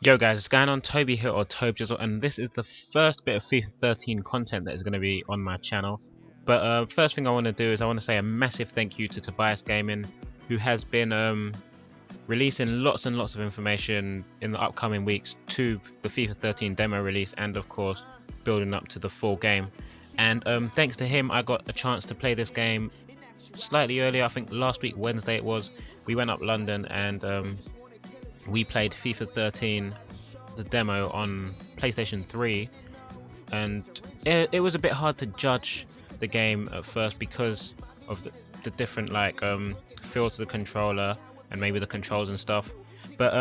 Yo guys, it's going on Toby here or TBJZL, and this is the first bit of FIFA 13 content that is going to be on my channel. But first thing I want to do is I want to say a massive thank you to Tobias Gaming, who has been releasing lots and lots of information in the upcoming weeks to the FIFA 13 demo release, and of course building up to the full game. And thanks to him, I got a chance to play this game slightly earlier. I think last week Wednesday it was. We went up London and we played FIFA 13, the demo on PlayStation 3, and it was a bit hard to judge the game at first because of the different feel to the controller and maybe the controls and stuff. But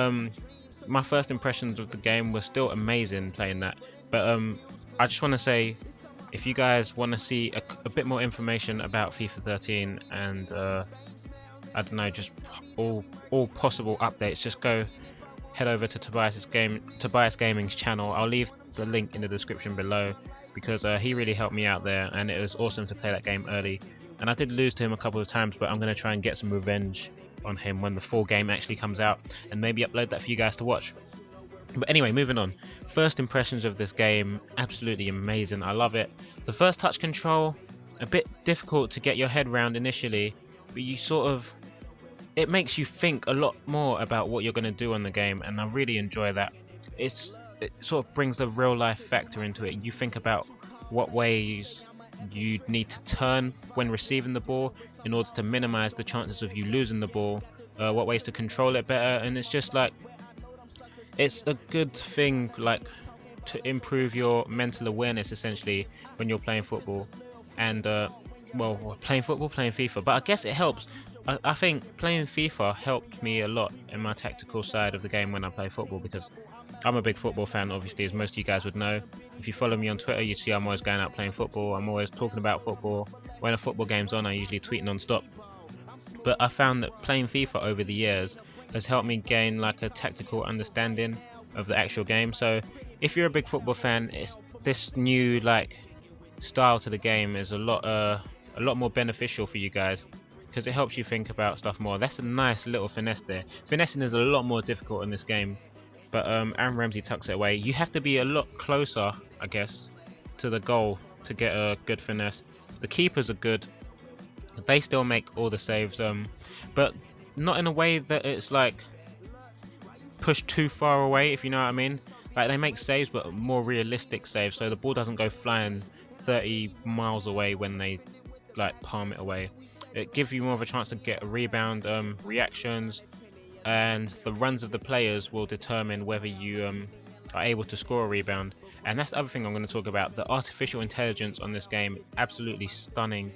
my first impressions of the game were still amazing playing that. But I just want to say, if you guys want to see a bit more information about FIFA 13 and I don't know, just all possible updates, just go head over to Tobias Gaming's channel. I'll leave the link in the description below because he really helped me out there, and it was awesome to play that game early. And I did lose to him a couple of times, but I'm going to try and get some revenge on him when the full game actually comes out and maybe upload that for you guys to watch. But anyway, moving on. First impressions of this game, absolutely amazing. I love it. The first touch control, a bit difficult to get your head around initially, but it makes you think a lot more about what you're going to do on the game, and I really enjoy that. It sort of brings a real life factor into it. You think about what ways you need to turn when receiving the ball in order to minimize the chances of you losing the ball, what ways to control it better, and it's just like, it's a good thing to improve your mental awareness essentially when you're playing football. And well, playing football, playing FIFA, but I guess it helps. I think playing FIFA helped me a lot in my tactical side of the game when I play football, because I'm a big football fan, obviously, as most of you guys would know. If you follow me on Twitter, you see I'm always going out playing football. I'm always talking about football. When a football game's on, I usually tweet non-stop. But I found that playing FIFA over the years has helped me gain like a tactical understanding of the actual game. So if you're a big football fan, this new style to the game is a lot more beneficial for you guys, because it helps you think about stuff more. That's a nice little finesse there. Finessing is a lot more difficult in this game, but Aaron Ramsey tucks it away. You have to be a lot closer, I guess, to the goal to get a good finesse. The keepers are good. They still make all the saves, but not in a way that it's like pushed too far away, if you know what I mean. Like, they make saves, but more realistic saves, so the ball doesn't go flying 30 miles away when they palm it away. It gives you more of a chance to get a rebound, reactions, and the runs of the players will determine whether you are able to score a rebound. And that's the other thing I'm going to talk about. The artificial intelligence on this game is absolutely stunning.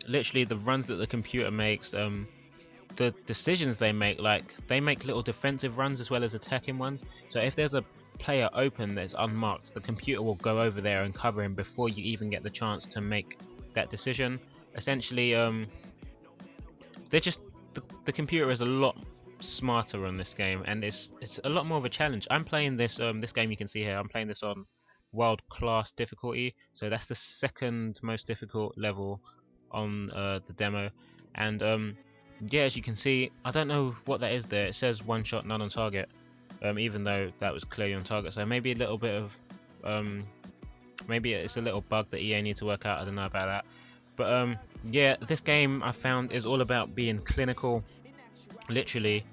Literally, the runs that the computer makes, the decisions they make little defensive runs as well as attacking ones. So if there's a player open that's unmarked, the computer will go over there and cover him before you even get the chance to make that decision. Essentially, they're just the computer is a lot smarter on this game, and it's a lot more of a challenge. I'm playing this game, you can see here, I'm playing this on world class difficulty, so that's the second most difficult level on the demo. And yeah, as you can see, I don't know what that is there. It says one shot, none on target, even though that was clearly on target. So maybe a little bit of maybe it's a little bug that EA need to work out. I don't know about that. But yeah, this game I found is all about being clinical. Literally,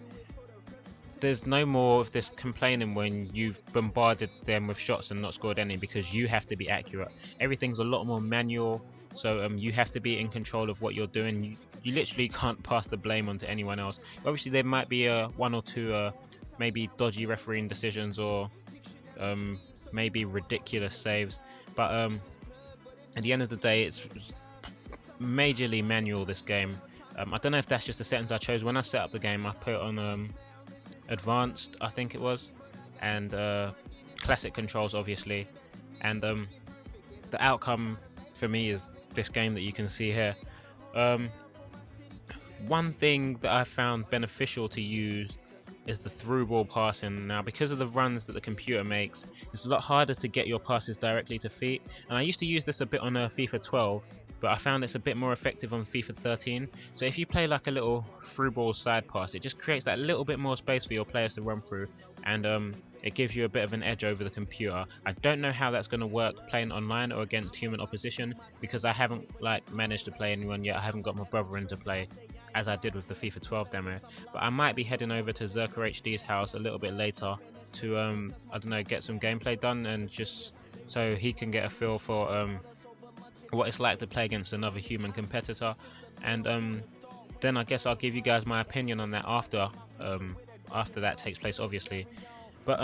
there's no more of this complaining when you've bombarded them with shots and not scored any, because you have to be accurate. Everything's a lot more manual, so you have to be in control of what you're doing. You literally can't pass the blame onto anyone else. Obviously, there might be one or two maybe dodgy refereeing decisions, or maybe ridiculous saves, but at the end of the day, it's majorly manual, this game. I don't know if that's just the settings I chose. When I set up the game, I put on advanced, I think it was, and classic controls, obviously, and the outcome for me is this game that you can see here. One thing that I found beneficial to use is the through ball passing. Now, because of the runs that the computer makes, it's a lot harder to get your passes directly to feet, and I used to use this a bit on FIFA 12, but I found it's a bit more effective on FIFA 13. So if you play like a little through ball side pass, it just creates that little bit more space for your players to run through, and it gives you a bit of an edge over the computer. I don't know how that's going to work playing online or against human opposition, because I haven't like managed to play anyone yet. I haven't got my brother in to play as I did with the FIFA 12 demo, but I might be heading over to Zerker HD's house a little bit later to I don't know, get some gameplay done, and just so he can get a feel for what it's like to play against another human competitor, and then I guess I'll give you guys my opinion on that after that takes place, obviously. But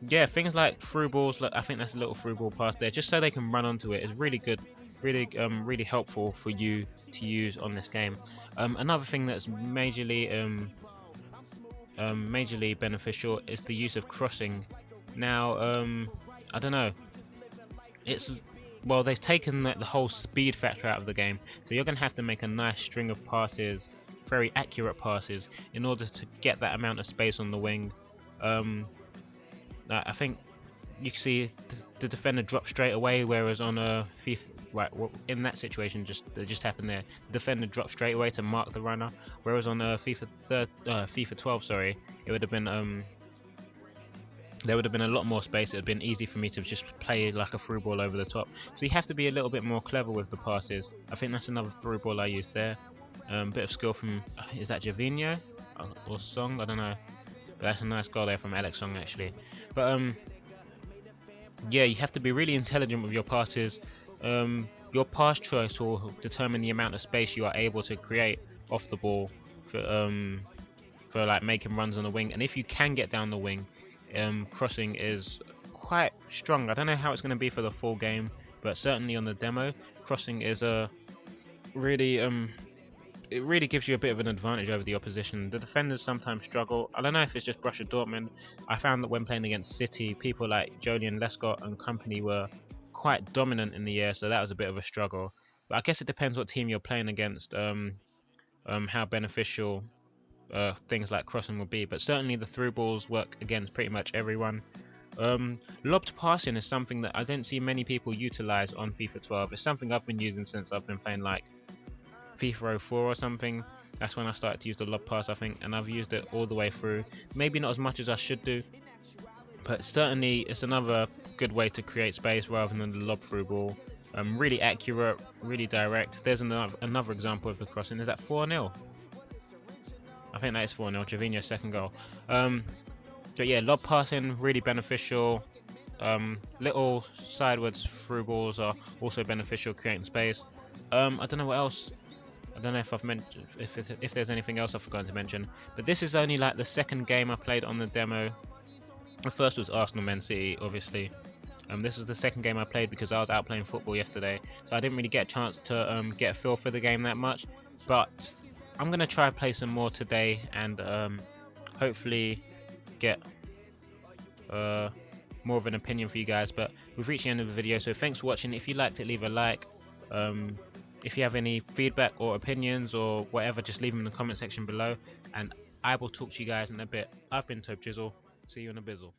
yeah, things like through balls, like I think that's a little through ball pass there, just so they can run onto it, is really good, really helpful for you to use on this game. Another thing that's majorly beneficial is the use of crossing. Now I don't know, it's, well, they've taken the whole speed factor out of the game, so you're going to have to make a nice string of passes, very accurate passes, in order to get that amount of space on the wing. I think you can see the defender drop straight away, whereas on a FIFA, right, in that situation that just happened there, the defender dropped straight away to mark the runner, whereas on a FIFA 12, sorry, it would have been there would have been a lot more space. It would have been easy for me to just play like a through ball over the top. So you have to be a little bit more clever with the passes. I think that's another through ball I used there. Bit of skill from, is that Javinho or Song? I don't know. But that's a nice goal there from Alex Song, actually. But yeah, you have to be really intelligent with your passes. Your pass choice will determine the amount of space you are able to create off the ball for like making runs on the wing. And if you can get down the wing, crossing is quite strong. I don't know how it's going to be for the full game, but certainly on the demo, crossing is a really it really gives you a bit of an advantage over the opposition. The defenders sometimes struggle. I don't know if it's just Borussia Dortmund. I found that when playing against City, people like Jolien Lescott and company were quite dominant in the air, so that was a bit of a struggle. But I guess it depends what team you're playing against, how beneficial things like crossing will be. But certainly the through balls work against pretty much everyone. Lobbed passing is something that I don't see many people utilize on FIFA 12. It's something I've been using since I've been playing like FIFA 04 or something. That's when I started to use the lob pass, I think, and I've used it all the way through. Maybe not as much as I should do, but certainly it's another good way to create space rather than the lob through ball. Really accurate, really direct. There's another example of the crossing. Is that 4-0? I think that is 4-0. Javinho's second goal. But yeah, lob passing, really beneficial. Little sideways through balls are also beneficial, creating space. I don't know what else. I don't know if I've mentioned, if there's anything else I've forgotten to mention. But this is only like the second game I played on the demo. The first was Arsenal Man City, obviously. This was the second game I played because I was out playing football yesterday, so I didn't really get a chance to get a feel for the game that much. But I'm gonna try play some more today, and hopefully get more of an opinion for you guys. But we've reached the end of the video, so thanks for watching. If you liked it, leave a like. If you have any feedback or opinions or whatever, just leave them in the comment section below, and I will talk to you guys in a bit. I've been TBJZL. See you in a bizzle.